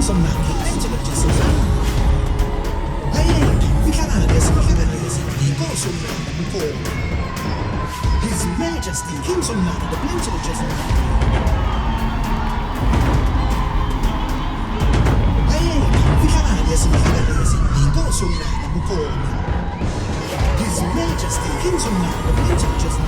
Somnala, Plentiologist. His Majesty, King Somnala, the Plentiologist. His Majesty, King Somnala, the Plentiologist.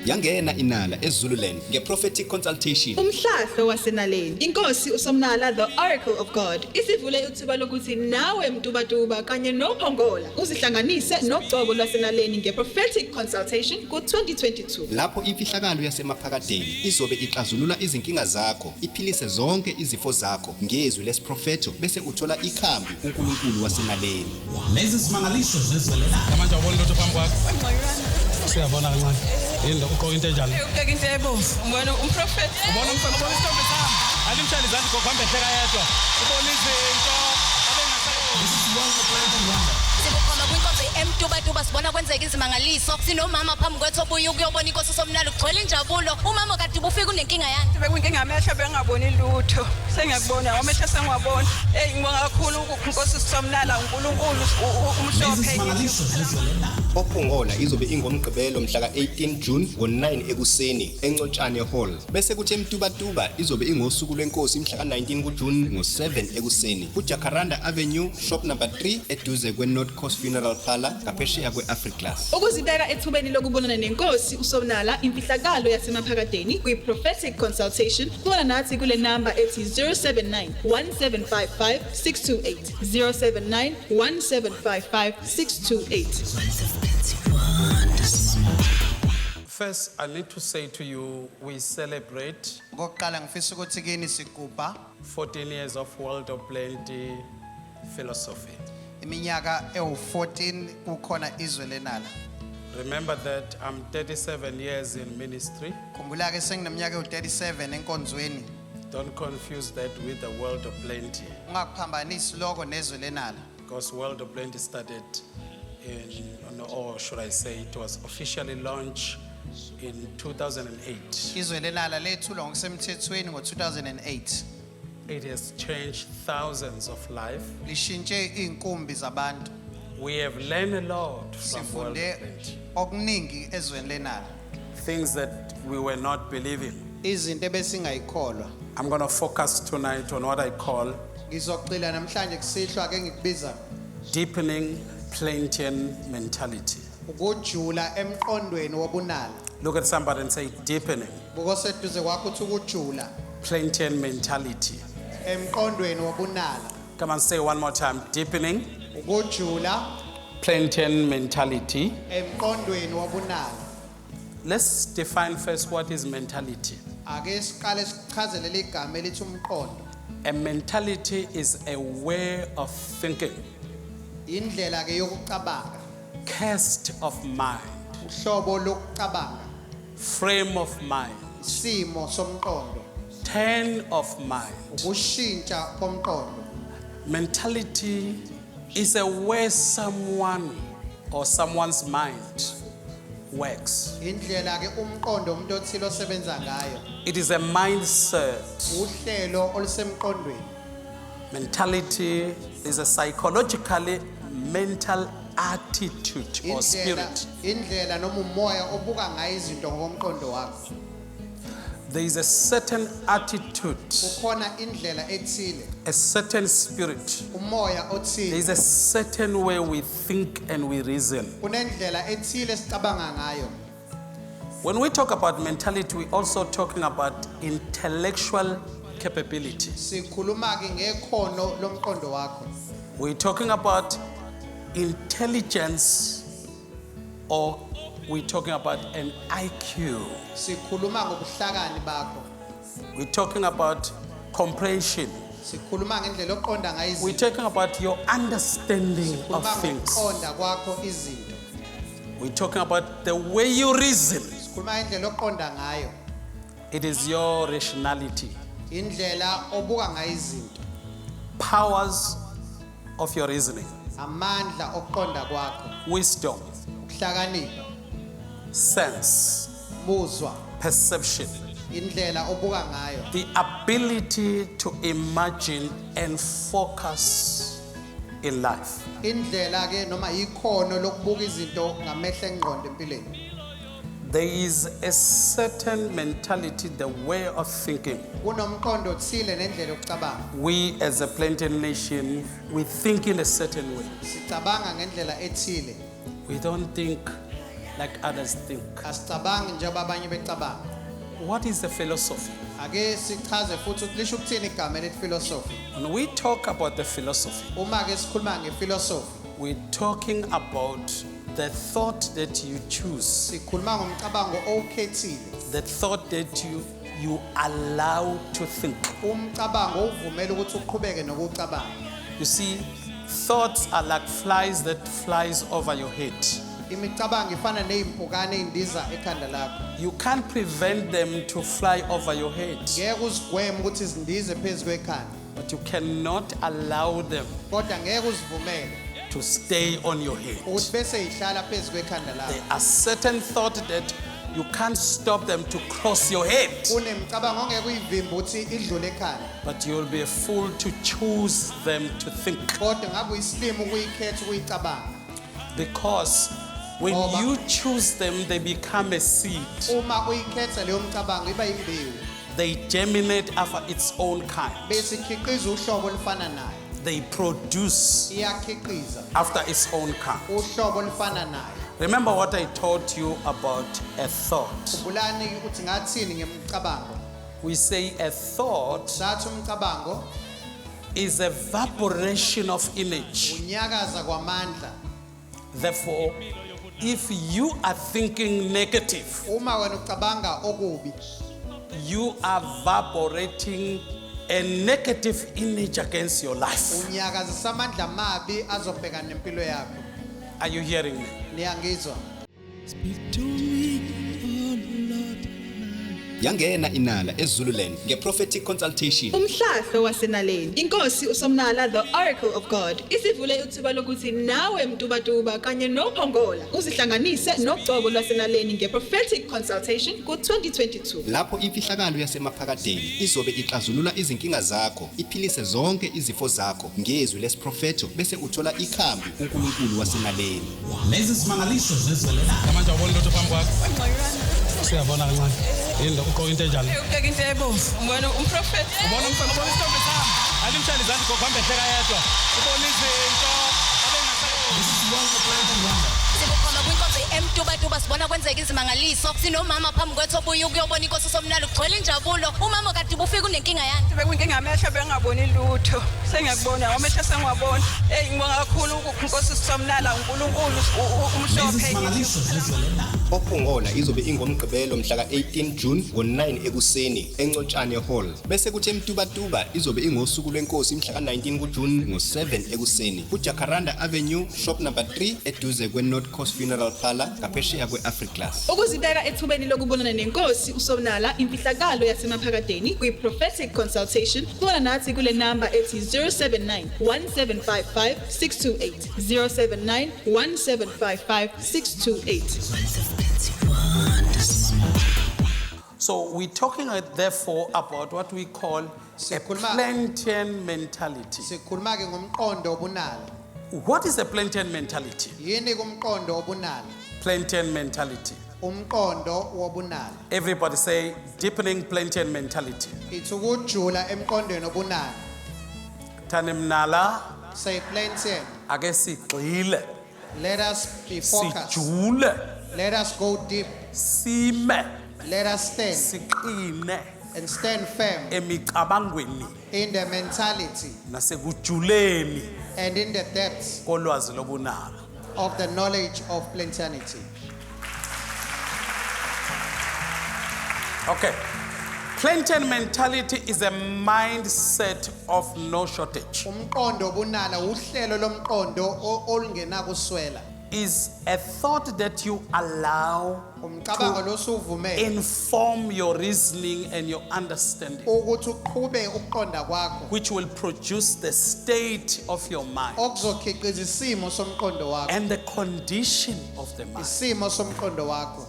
Yangena inala eZululand nge-prophetic consultation. Umhlahlo wasenaleni. Inkosi uSomnala, the Oracle of God, isivule ithuba lokuthi nawe mtubatuba kanye nophongola uzihlanganise nogcobo lwasenaleni nge-prophetic consultation ku-2022. Lapho imfihlakalo yasemaphakadeni izobe ixazulula izinkinga zakho, iphilise zonke izifo zakho ngezwi lesiprofeto bese uthola ikhambi uNkulunkulu wasenaleni. Lezi simangaliso zezelelana. Manje awubona lutho phambi kwakho. Siyabona kancane. Yini uqoka into enjalo? Ubeka into ebomvu. Ubona umprofeti. Ubona umfana ubona isithombe sami. Alimshali izandla gogohambe ehleka yedwa. Ubona izinto abengasayo. This is one of the Sibukhona kwinkonzo emtubatuba sibona kwenzeka izimangaliso. Sinomama phambi kwethu obuye ukuyobona inkosi uSomnala ugcwele injabulo. Umama kade ubufika unenkinga yani. Bekunkinga amehlo bengaboni lutho. Sengiyakubona amehlo sengiwabona. Ngibonga kakhulu inkosi uSomnala uNkulunkulu umhlophe. Lezi simangaliso zezelelana. Ophongola izobe ingomgqibelo mhla ka-18 June ngo-9 ekuseni eNcotshane Hall. Bese kuthi emtubatuba izobe ingosuku lwenkosi mhla ka-19 kuJune ngo-7 ekuseni. kuJacaranda Avenue, shop number 3 eduze kwe-North Coast Funeral Parlour ngaphesheya kwe-Africlass. Ukuzibeka ethubeni lokubonana nenkosi uSomnala imfihlakalo yasemaphakadeni kwi-prophetic consultation bona nathi kule number ethi 079 1755 628 079 1755 628. First, I need to say to you, we celebrate Ngokuqala ngifisa ukuthi kini sigubha 14 years of World of Plenty philosophy. iminyaka ewu14 kukhona izwe lenala. Remember that I'm 37 years in ministry. Khumbula ke sengineminyaka ewu37 enkonzweni. Don't confuse that with the World of Plenty, Ungakuphambanisi lokho nezwe lenala. because World of Plenty started or should I say, it was officially launched in 2008. Izwe lenala lethulwa ngokusemthethweni ngo2008. It has changed thousands of lives. Lishintshe inkumbi zabantu. We have learned a lot from World of Sifunde Plenty. okuningi ezweni lenala. Things that we were not believing. Izinto ebesingayikholwa. I'm going to focus tonight on what I call Ngizogcila namhlanje kusihlwa ke ngikubiza deepening Plentian mentality. ukujula emqondweni wobunala. Look at somebody and say deepening Bukoseduze kwakho uthi ukujula Plentian mentality. emqondweni wobunala. Come and say one more time. Deepening Ukujula Plentian mentality. emqondweni wobunala. Let's define first what is mentality. Ake siqale sichazele ligama elithi umqondo. A mentality is a way of thinking, Indlela ke yokucabanga, cast of mind, uhlobo lokucabanga, frame of mind, isimo somqondo, turn of mind. ukushintsha komqondo. Mentality is a way someone or someone's mind works. Indlela ke umqondo umuntu othile osebenza ngayo. It is a mindset. Uhlelo olusemqondweni. Mentality is a psychologically mental attitude or spirit. Indlela noma umoya obuka ngayo izinto ngokomqondo wakho. There is a certain attitude, Kukhona indlela ethile, a certain spirit. umoya There othile. is a certain way we think and we reason. Kunendlela ethile sicabanga ngayo. When we talk about mentality, we're also talking about intellectual capability. Sikhuluma ke ngekhono lomqondo wakho. We're talking about intelligence, or we're talking about an IQ. Sikhuluma ngobuhlakani bakho. We're talking about comprehension. Sikhuluma ngendlela oqonda ngayo We're izinto. talking about your understanding of Sikhuluma things. ngokuqonda kwakho izinto. We're talking about the way you reason. Sikhuluma ngendlela oqonda ngayo. It is your rationality. indlela obuka ngayo izinto, powers of your reasoning, amandla okuqonda kwakho, wisdom, ukuhlakanipha, sense, muzwa, perception, indlela obuka ngayo, the ability to imagine and focus in life. indlela ke noma ikhono lokubuka izinto ngamehlo engqondo empilweni. There is a certain mentality, the way of thinking. Kunomqondo othile nendlela yokucabanga. We as a Plentian nation, we think in a certain way. Sicabanga ngendlela ethile. We don't think like others think. Asicabangi njengoba abanye becabanga. What is the philosophy? Ake sichaze futhi ukuthi lisho ukuthini igama elithi philosophy. When we talk about the philosophy, Uma ke sikhuluma ngephilosophy, we're talking about the thought that you choose, sikhuluma ngomcabango owukhethile. the thought that you allow to think. Umcabango uvumela ukuthi uqhubeke nokucabanga. You see, thoughts are like flies that flies over your head. Imicabango ifana nezimpukane ezindiza ekhanda lakho. You can't prevent them to fly over your head, Ngeke uzigweme ukuthi zindize phezulu kwekhanda, but you cannot allow them kodwa ngeke uzivumele to stay on your head. ukuthi bese ihlala phezulu kwekhanda lakho. There are certain thoughts that you can't stop them to cross your head, Kunemicabango ongeke uyivimbe ukuthi idlule ekhanda, but you'll be a fool to choose them to think. kodwa ngabe uyisilimo ukuyikhetha ukuyicabanga. Because when you choose them, they become a seed. Uma uyikhetha leyo mcabango iba imbewu, They germinate after its own kind. bese ikhiqiza uhlobo olufana nayo. They produce Iyakhiqiza after its own kind. uhlobo olufana nayo. Remember what I taught you about a thought. Khumbulani ukuthi ngathini ngemcabango. We say a thought Sathi umcabango is a evaporation of energy. unyakaza kwamandla. Therefore, if you are thinking negative, Uma wena ucabanga okubi, you are evaporating a negative energy against your life. unyakazisa amandla amabi azobhekana nempilo yakho. Are you hearing me? Niyangizwa? Yangena inala eZululand nge-prophetic consultation. Umhlahlo wasenaleni. Inkosi uSomnala, the Oracle of God, isivule ithuba lokuthi nawe mtubatuba kanye nophongola uzihlanganise nogcobo lwasenaleni nge-prophetic consultation ku-2022. Lapho imfihlakalo yasemaphakadeni izobe ixazulula izinkinga zakho, iphilise zonke izifo zakho ngezwi lesiprofeto bese uthola ikhambi uNkulunkulu wasenaleni. Lezi simangaliso zezivelela. Manje awubona lutho phambi kwakho. Siyabona kancane. Yini lokugqoka into enjani? Ukubeka into ebomvu. Ubona umprofeti. Ubona umfana ubona isithombe sami. Alimshayela izandla gogohambe ehleka yedwa. Ubona izinto abengasakho. This is one of Plentian wonder. Sibukhona kwinkonzo emtubatuba sibona kwenzeka izimangaliso. Sinomama phambi kwethu obuye ukuyobona inkosi uSomnala kugcwele injabulo. Umama kade ubufika unenkinga yani. Bekwinkinga amehlo bengaboni lutho. Sengiyakubona amehlo sengiwabona. Ngibonga kakhulu uNkosi uSomnala uNkulunkulu Lezi umhlophe. simangaliso zezivelela. Ophongola izobe ingomgqibelo mhla ka-18 June ngo-9 ekuseni eNcotshane Hall. Bese kuthi emtubatuba izobe ingosuku lwenkosi mhla ka-19 kuJune ngo-7 ekuseni. kuJacaranda Avenue, shop number 3 eduze kwe-North Coast Funeral Parlour ngaphesheya kwe-Africlass. Ukuzibeka ethubeni lokubonana nenkosi uSomnala imfihlakalo yasemaphakadeni kwi-prophetic consultation. Bona nathi kule number ethi 079 1755 628 079 1755 628. So we're talking therefore about what we call a Sikhuluma- Plentian mentality. Sikhuluma ke ngomqondo obunala. What is a Plentian mentality? Yini kumqondo obunala? Plentian mentality. Umqondo wobunala. Everybody say deepening Plentian mentality. It's ukujula emqondweni obunala. Tanimnala Say Plentian. ake sigxile, Let us be focused. sijule, Let us go deep. sime, Let us stand siqine and stand firm emicabangweni in the mentality nasekujuleni and in the depths kolwazi lobunala. of the knowledge of Plentianity. Okay. Plentian mentality is a mindset of no shortage. Umqondo obunala uhlelo lomqondo olungena kuswela. is a thought that you allow umcabango losuvumela inform your reasoning and your understanding, ukuthi uqhube ukuqonda kwakho which will produce the state of your mind okuzokhiqiza isimo somqondo wakho and the condition of the mind, isimo somqondo wakho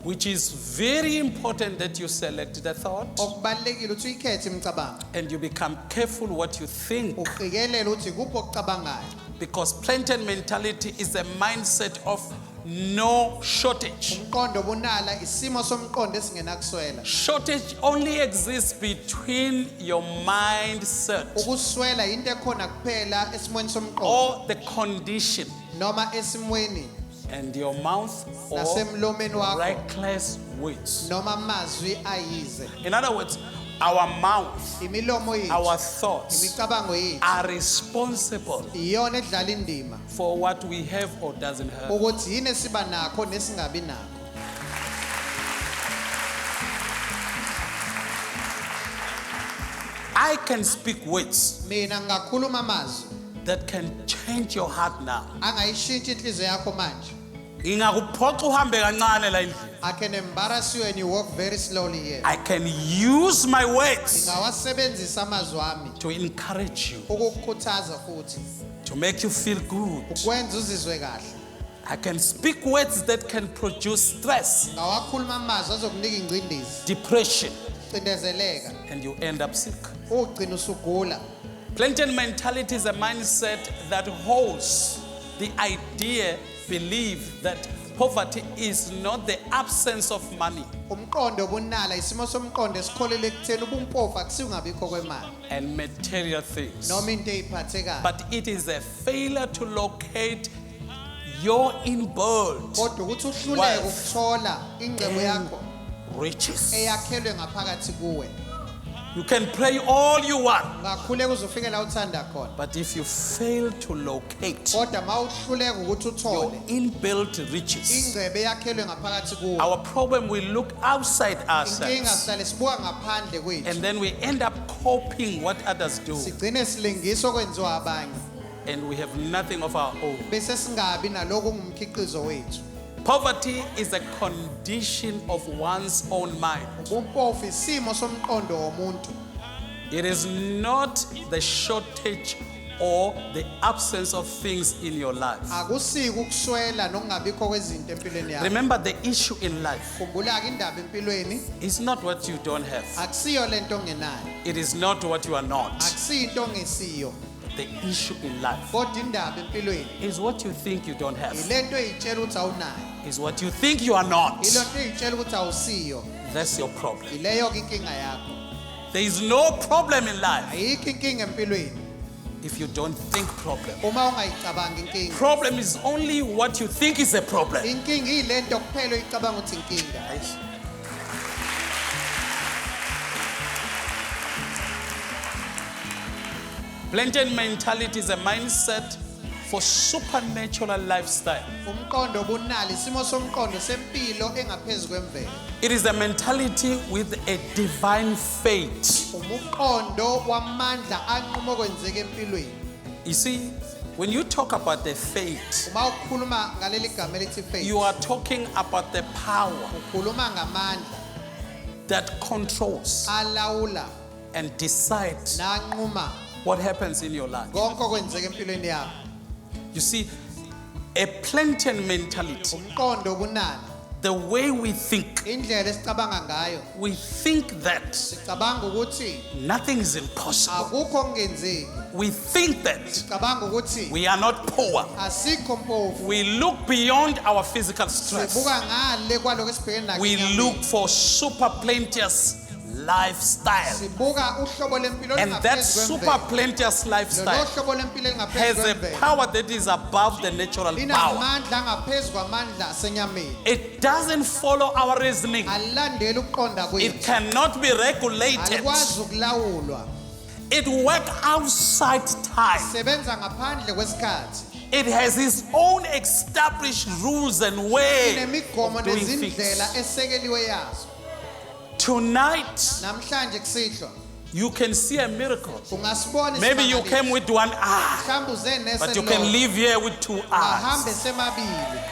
which is very important that you select the thought okubalekile ukuthi uyikhethe imicabango and you become careful what you think, uqikelele ukuthi kuphi okucabangayo because Plentian mentality is a mindset of no shortage. umqondo bunala isimo somqondo esingenakuswela Shortage only exists between your mindset ukuswela into ekhona kuphela esimweni somqondo or the condition noma esimweni and your mouth or nasemlomeni wakho reckless words. noma amazwi ayize In other words, our mouth, imilomo our yethu thoughts imicabango yethu are responsible iyona edlala indima for what we have or doesn't have. ukuthi yini esiba nakho nesingabi nakho I can speak words mina ngakhuluma amazwi that can change your heart now. angayishintsha inhliziyo yakho manje Ngingakuphoxa uhambe kancane la endlini. I can embarrass you and you walk very slowly here I can use my words ngawasebenzisa amazwi wami to encourage you, ukukukhuthaza futhi to make you feel good. ukwenza uzizwe kahle I can speak words that can produce stress, ngawakhuluma amazwi azokunika ingcindezi depression, cindezeleka and you end up sick. ugcina usugula Plentian mentality is a mindset that holds the idea, belief that poverty is not the absence of money umqondo bunala isimo somqondo esikholele ekutheni ubumpofu akusingabikho kwemali and material things, noma into eyiphathekayo but it is a failure to locate your inbuilt kodwa ukuthi uhluleke wealth ukuthola ingcebo yakho riches. eyakhelwe ngaphakathi kuwe You can pray all you want, ngakhuleka uzofike la uthanda khona but if you fail to locate kodwa ma uhluleka ukuthi your uthole inbuilt riches, ingcebo eyakhelwe ngaphakathi kuwe our problem will look outside inkinga ourselves sihlale sibuka ngaphandle kwethu and then we end up copying what others do sigcine silengisa okwenziwa abanye and we have nothing of our own. bese singabi naloko ungumkhiqizo wethu Poverty is a condition of one's own mind. ubumpofu isimo somqondo womuntu It is not the shortage or the absence of things in your life. akusiko ukuswela nokungabikho kwezinto empilweni yakho Remember, the issue in life khumbula-ke indaba empilweni is not what you don't have. akusiyo lento ongenayo It is not what you are not. akusiyo into ongesiyo The issue in life kodwa indaba empilweni is what you think you don't have. ilento eyitshela ukuthi awunayo Is what you think you are not. ilento eyitshela ukuthi awusiyo That's your problem. ileyo-ke inkinga yakho There is no problem in life ayikho inkinga empilweni if you don't think problem. uma ungayicabangi inkinga Problem is only what you think is a problem. inkinga iyilento kuphela oyicabanga ukuthi inkinga Plentian mentality is a mindset for supernatural lifestyle. umqondo bunala isimo somqondo sempilo engaphezu kwemvelo It is a mentality with a divine faith. umqondo wamandla anquma okwenzeka empilweni You see, when you talk about the faith, uma ukhuluma ngaleli gama elithi faith you are talking about the power ukhuluma ngamandla that controls alawula and decides nanquma what happens in your life. konke okwenzeka empilweni yakho You see, a Plentian mentality, umqondo bunala the way we think, indlela esicabanga ngayo we think that sicabanga ukuthi nothing is impossible. akukho okungenzeki We think that sicabanga ukuthi we are not poor. asikho mpofu We look beyond our physical stress. sibuka ngale kwaloko esibhekene nakho We enyameni. look for super plenteous lifestyle. sibuka uhlobo lempilo And that elingaphezu super kwemvelo plenteous lolo lifestyle hlobo lempilo elingaphezu has a kwemvelo power that is above the natural power. linamandla angaphezu kwamandla asenyameni It doesn't follow our reasoning. alilandeli ukuqonda It kwethu cannot be regulated. alikwazi ukulawulwa It works outside time. sebenza ngaphandle kwesikhathi It has its own established rules and ways inemigomo of doing nezindlela things. esekeliwe yazo Tonight, namhlanje kusihlwa You can see a miracle. Ungasibona Maybe you isimangaliso. came with one eye, Mhlawumbe uze nese but you can lodwa. leave here with two Ahambe eyes. semabili.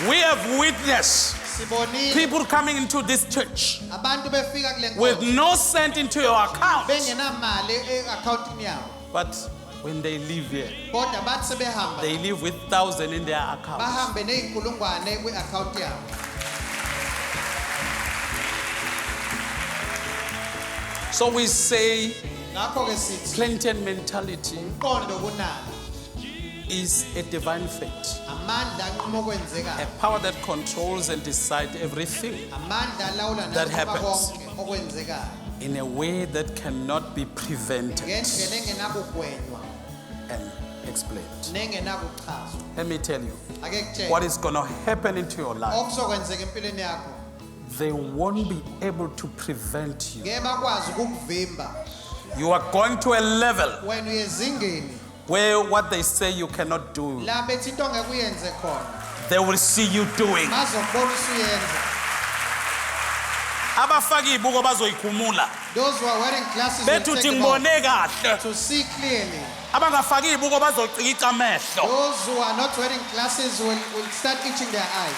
We have witnessed Sibonile people coming into this church abantu befika kule with nkonzo no cent into your account, bengenamali e-accountini yabo. but when they leave here, Kodwa bathi sebehamba they leave with 1,000 in their account. bahambe ney'nkulungwane kwi-account yabo. So we say Ngakho-ke sithi Plentian mentality umqondo kunala is a divine fate, amandla anquma a okwenzekayo. power that controls and decides everything Amandla alawula That nakho happens. konke okwenzekayo in a way that cannot be prevented ngendlela engenakugwenywa and explained. nengenakuchazwa. Let me tell you Ake kutshele what is going to happen into your life. okuzokwenzeka empilweni yakho They won't be able to prevent you. ngeke bakwazi ukukuvimba. You are going to a level Wena uyezingeni where what they say you cannot do, la bethi into ongeke uyenze khona they will see you doing. bazokubona usuyenza. Abafaki ibuko bazoyikhumula. Those who are wearing glasses Bethu will uthi take them off ngibone kahle. to see clearly. Abangafaki ibuko bazocika amehlo. Those who are not wearing glasses will start itching their eyes.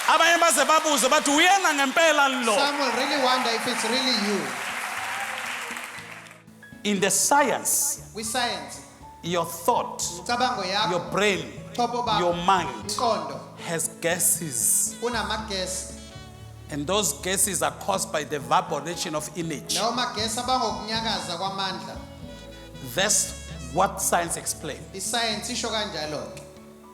Abanye baze babuze bathi uyena ngempela lo. Some will really wonder if it's really you. In the science, Science, your thought, umcabango your yakho, brain, chopho bakho, your mind umqondo has gases, unamagesi. and those gases are caused by the evaporation of energy. Lawo magesi abangokunyakaza kwamandla. That's what science explains. Iscience isho kanjalo.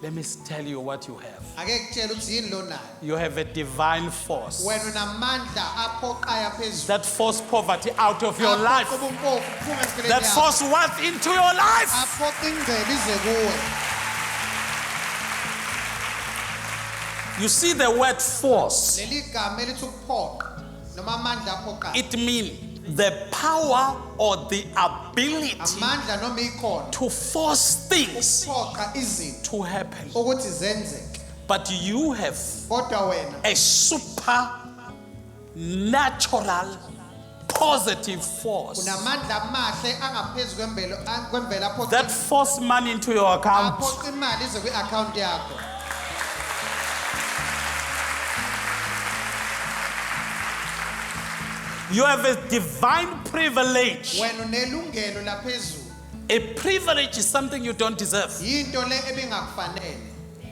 Let me tell you what you have. Ake kutshela ukuthi yini lo nayo. You have a divine force Wena unamandla aphoqaya phezulu. that force poverty out of your Aphoqa life, ubumpofu kuphume empilweni that yakho. force wealth into your life. Aphoqa ingcebo ize kuwe. You see the word force, Leli gama elithi ukuphoqa noma amandla aphoqayo. it means the power or the ability Amandla noma ikhono to force things ukuphoqa izinto to happen. ukuthi zenzeke. But you have Kodwa wena a supernatural positive force unamandla amahle angaphezu kwemvelo aphoqa that force money into your account. aphoqa imali ize kwi-account yakho. You have a divine privilege. Wena unelungelo laphezulu. A privilege is something you don't deserve. Yinto le ebingakufanele.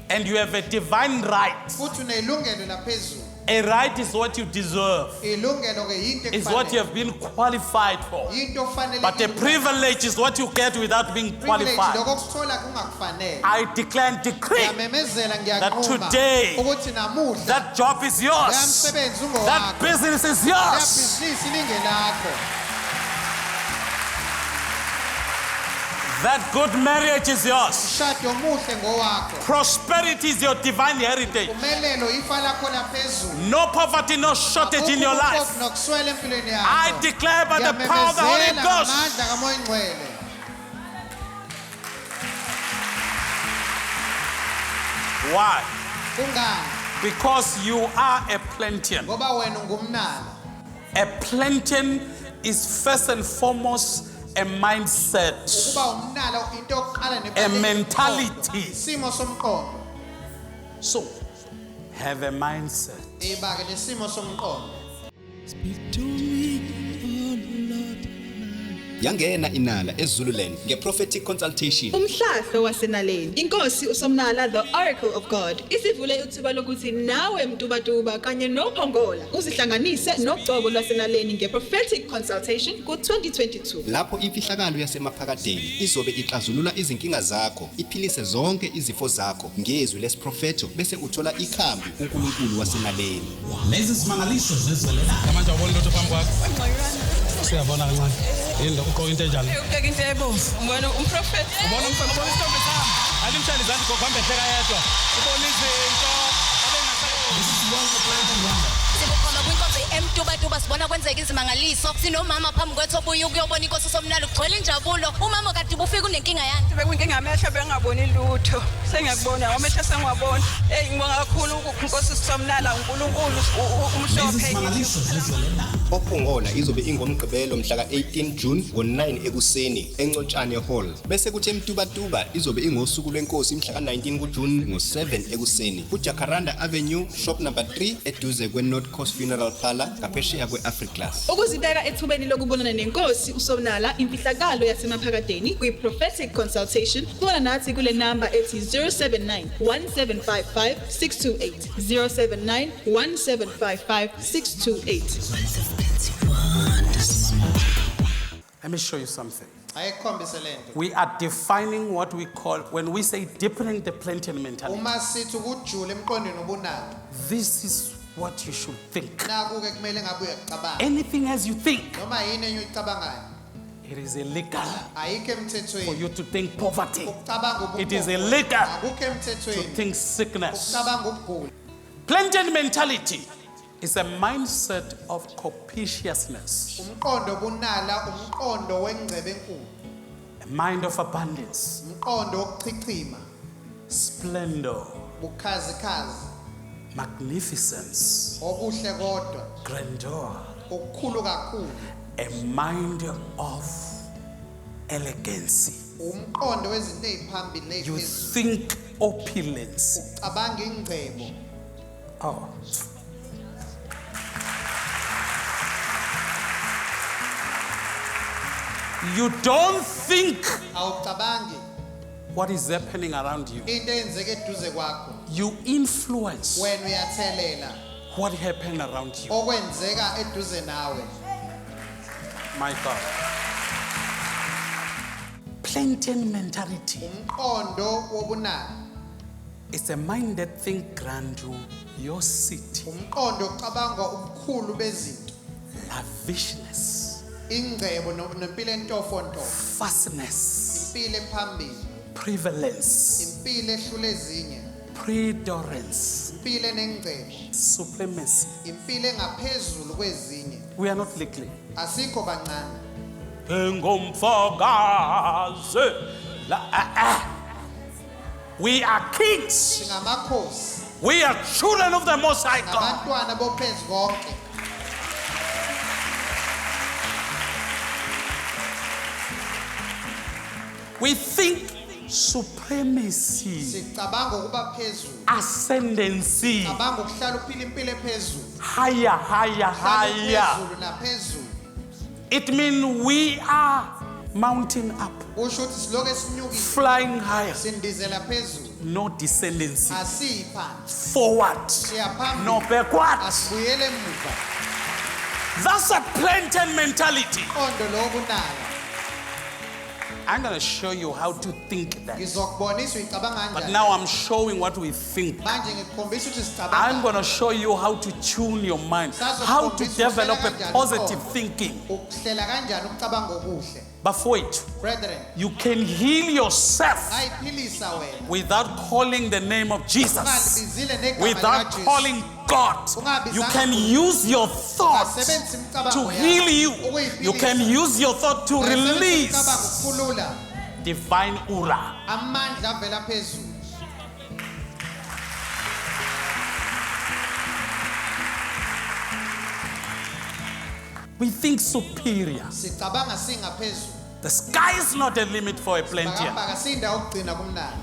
And you have a divine right. Futhi unelungelo laphezulu. A right is what you deserve. Ilungelo ke yinto It's what you ekufanele. have been qualified for. Yinto ofanele. But a privilege is what you get without being privilege qualified. lokho kusithola kungakufanele. I declare and decree Ngiyamemezela that ngiyaqhuma today ukuthi namuhla that job is yours. yamsebenzi That ungowakho. business is Ya yours. business lingelakho. That good marriage is yours. Umshado omuhle ngowakho. Prosperity is your divine heritage. Umelelo ifa lakho laphezulu. No poverty, no shortage in your life. Akukho nokuswela empilweni yakho. I declare by the power of the Holy Ngiyamemezela Ghost. ngamandla kaMoya Ngcwele. Why? Kungani? Because you are a Plentian. Ngoba wena ungumnala. A Plentian is first and foremost a mindset, Ukuba umnala into yokuqala a mentality. Isimo somqondo. So, have a mindset. Ibake nesimo somqondo. Yangena inala eZululand nge-prophetic consultation. Umhlahlo wasenaleni. Inkosi uSomnala, the Oracle of God, isivule ithuba lokuthi nawe mtubatuba kanye nophongola uzihlanganise nogcobo lwasenaleni nge-prophetic consultation ku-2022. Lapho imfihlakalo yasemaphakadeni izobe ixazulula izinkinga zakho, iphilise zonke izifo zakho ngezwi lesiprofeto bese uthola ikhambi uNkulunkulu wasenaleni. Lezi simangaliso zezelelana. Manje awubona lutho phambi kwakho. Siyabona kancane. Yini uqoka into enjalo? Ubeka into ebomvu. Ngibona umprofeti. Ubona umfana ubona isithombe sami. Alimshayela izandla gogo ehleka yedwa. Ubona izinto abengasayi. This is one of Plentiologist. Sibukhona kwinkonzo emtubatuba sibona kwenzeka izimangaliso. Sinomama phambi kwethu obuye ukuyobona inkosi uSomnala kugcwele injabulo. Umama kade ubufika unenkinga yani. Bekuyinkinga amehlo bengaboni lutho. Sengiyakubona amehlo sengiwabona. Ngibonga kakhulu ukukho Nkosi Somnala uNkulunkulu Lezi umhlophe. simangaliso zizolena. Ophungola izobe ingomgqibelo mhla ka-18 June ngo-9 ekuseni eNcotshane Hall. Bese kuthi eMtubatuba izobe ingosuku lwenkosi mhla ka-19 kuJune ngo-7 ekuseni. kuJacaranda Avenue, shop number 3 eduze kwe-North Coast Funeral Parlour ngaphesheya kwe-Africlass. Ukuzibeka ethubeni lokubonana nenkosi uSomnala imfihlakalo yasemaphakadeni kwi-prophetic consultation bona nathi kule number ethi 079 1755 628 079 1755 628. Let me show you something. ayikhombise lento We are defining what we call, when we say deepening the Plentian mentality, uma sithi ukujula emqondweni obunalo this is what you should think. naku ke kumele ngabe uyacabanga Anything as you think, noma yini enye uyicabangayo it is illegal ayikho for emthethweni you to think poverty, ukucabanga It is ubumpofu illegal akukho to emthethweni think sickness. ukucabanga ukugula Plentian mentality is a mindset of copiousness, umqondo obunala umqondo wengcebe enkulu a mind of abundance, umqondo wokuchichima splendor, bukhazikhazi magnificence, okuhle kodwa grandeur, okukhulu kakhulu a mind of elegancy. umqondo wezinto eziphambili You eziphezulu think opulence. ucabanga ingcebo Oh. You don't think awucabangi what is happening around you. into eyenzeke eduze kwakho You influence wena uyathelela what happened around you. okwenzeka eduze nawe My God. Plentian mentality umqondo wobunala is a mind that thinks grandiosity, umqondo ocabanga ubukhulu bezinto lavishness, ingcebo nempilo entofontofo fastness, impilo ephambili prevalence, impilo ehlule ezinye predominance, impilo enengcebo supremacy. impilo engaphezulu kwezinye We are not likely. asikho kancane We are kings. singamakhosi We are children of the Most High God. ngabantwana bophezu konke We think supremacy, sicabanga ukuba phezulu ascendancy, cabanga ukuhlala uphila impilo ephezulu higher, higher, higher. phezulu naphezulu It means we are mounting up, kusho ukuthi siloku esinyukile flying higher, sindizela phezulu no descendancy, asiyi phansi forward, siyaphambili no backward. asibuyele emuva That's a Plentian mentality. qondo lobunala I'm going to show you how to think that. ngizokubonisa uyicabanga But kanjani now I'm showing what we think. manje ngikukhombisa ukuthi I'm sicabanga going to show you how to tune your mind, how to develop a positive thinking. ukuhlela kanjani ukucabanga okuhle But wait, brethren you can heal yourself ayiphilisa wena without calling the name of Jesus, ungalibizile negama without likaJesu calling God. You can use your thoughts ungasebenzisa imicabango to yakho heal you. ukuyiphilisa. You can use your thought to Ungasebenzisa imicabango release ukukhulula divine ura. amandla avela phezulu We think superior. sicabanga singaphezulu The sky is not a limit for a Plentian. bakambaka sindawo ukugcina kumnala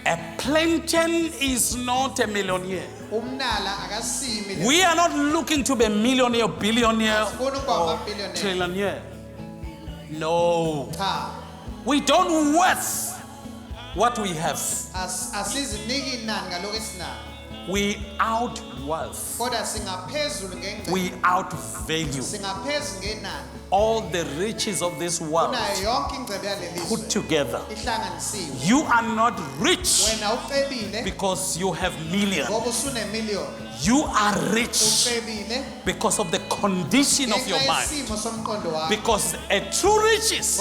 A Plentian is not a millionaire. umnala akasimi We are not looking to be a millionaire, billionaire, Sifuna ukuba or amabillionaire. trillionaire. No. cha We don't worth what we have. asiziniki inani ngaloko esinako We outworth. kodwa singaphezulu ngengcebo We outvalue singaphezulu ngenani all the riches of this world kunayo yonke ingcebo yaleli put zwe together. ihlanganisiwe You are not rich wena ucebile because you have millions. ngoba usunemiliyoni You are rich ucebile because of the condition of your ngenxa mind. yesimo somqondo wakho Because a true riches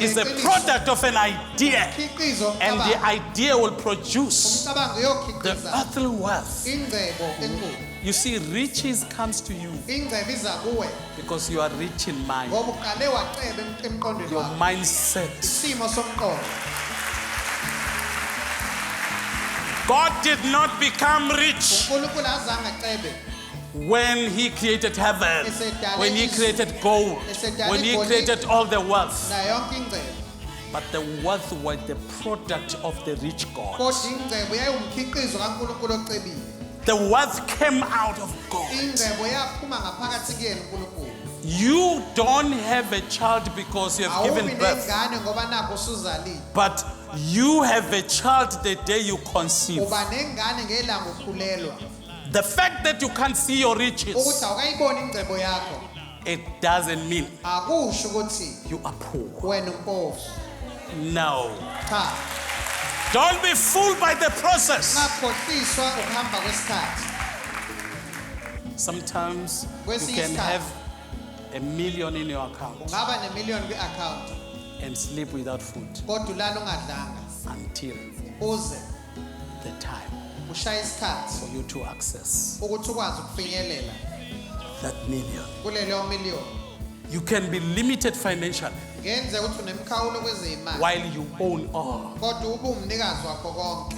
is a product of an idea, khiqizo and the idea will produce umcabango the uyokhiqiza earthly wealth. ingcebo enkulu You see, riches comes to you ingcebo iza kuwe because you are rich in mind. ngoba uqale waceba emqondweni Your wakho mindset. isimo somqondo God did not become rich uNkulunkulu azange acebe when he created heaven, when he created gold, when he created all the wealth. na yonke ingcebo. But the wealth was the product of the rich God. Kodwa ingcebo yayumkhiqizo kaNkulunkulu ocebile. The wealth came out of God. Ingcebo yaphuma ngaphakathi kuyena uNkulunkulu. You don't have a child because you have Awubi given birth, nengane ngoba nakho usuzalile. but you have a child the day you conceive. Uba nengane ngelanga ukhulelwa. The fact that you can't see your riches, Ukuthi awukayiboni ingcebo yakho it doesn't mean akusho ukuthi you are poor. wena umpofu. No. Cha, Don't be fooled by the process. ungakhohliswa ukuhamba kwesikhathi. Sometimes you Kwesinye can isikhathi have $1 million in your account ungaba nemiliyoni kwi-account and sleep without food kodwa ulala ungadlanga until uze the time ushaye isikhathi for you to access ukuthi ukwazi ukufinyelela that million. kuleleyo miliyoni. You can be limited financially Ngenze ukuthi unemkhawulo kwezeyimali while you own all. kodwa ube umnikazi wakho konke.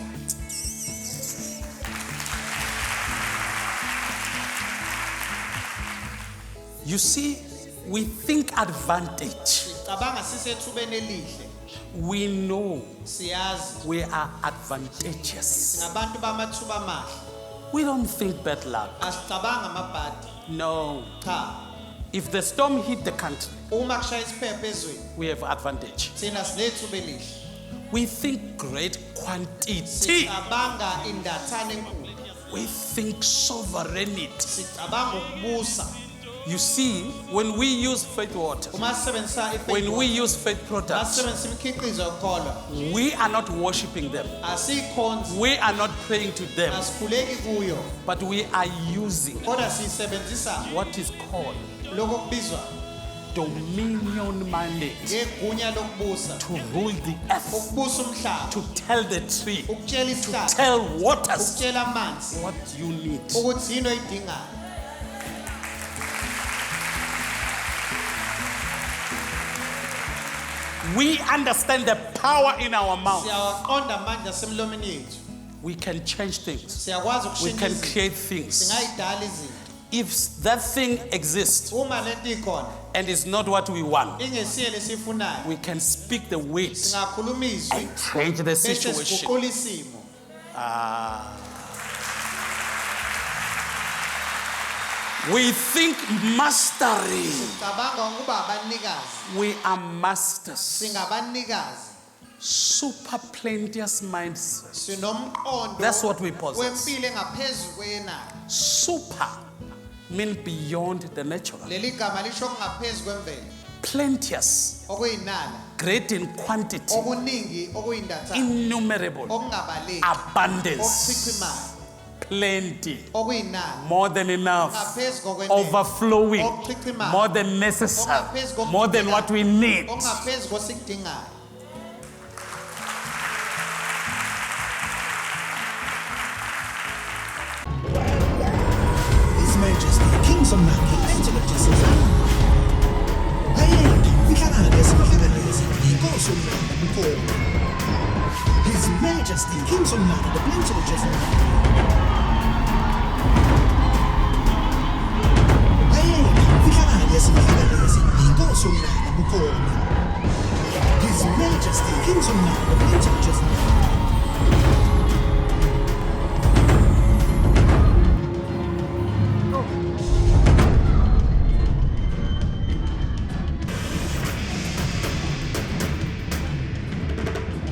You see, we think advantage. Sicabanga sisethubeni elihle. We know Siyazi we are advantageous. ngabantu bamathuba amahle. We don't think bad luck. Asicabanga amabhadi. No. Cha, If the storm hit the country, uma kushaya isiphepho ezweni we have advantage. thina sinethuba elihle. We think great quantity. Sicabanga indathane enkulu. We think sovereignty. Sicabanga ukubusa. You see, when we use faith water, Uma sisebenzisa when we use faith products, asebenzisa imikhiqizo yokholwa. we are not worshiping them. Asikhonzi, We are not praying to them, asikhuleki kuyo. but we are using Kodwa sisebenzisa what is called lokubizwa dominion mandate ngegunya lokubusa. to rule the earth, Ukubusa umhlaba, to tell the tree, ukutshela isihlahla, tell waters ukutshela amanzi what you need. ukuthi yini oyidingayo. We understand the power in our mouth. Siyawaqonda amandla asemlomeni yethu. We can change things. Siyakwazi We ukushintsha can izinto. create things. Singayidala izinto. If that thing exists Uma lento ikhona and is not what we want, ingesiye lesifunayo, we can speak the weight singakhuluma izwi and change the bese situation. siguqula isimo. We think mastery. Cabanga ukuba abanikazi. We are masters. Singabanikazi. Super plenteous minds. Sinomqondo That's what we possess. wempilo engaphezulu kwenani. Super mean beyond the natural. Leli gama lisho okungaphezu kwemvelo. Plenteous, Okuyinala, great in quantity, okuningi, okuyindathana, innumerable, okungabaleki, abundance, okuchichimayo, plenty, okuyinala, more than enough, ngaphezu kokwenele, overflowing, okuchichimayo, more than necessary, okungaphezu kokudingekayo, more than what we need. okungaphezu kosikudingayo. His Majesty, King Somnala, the Plentiologist. Ayeke, ihlangano yesihlanganyeli, inkosi yomlando bukhoma. His Majesty, King Somnala, the Plentiologist. Ayeke, ihlangano yesihlanganyeli, inkosi yomlando bukhoma. His Majesty, King Somnala, the Plentiologist.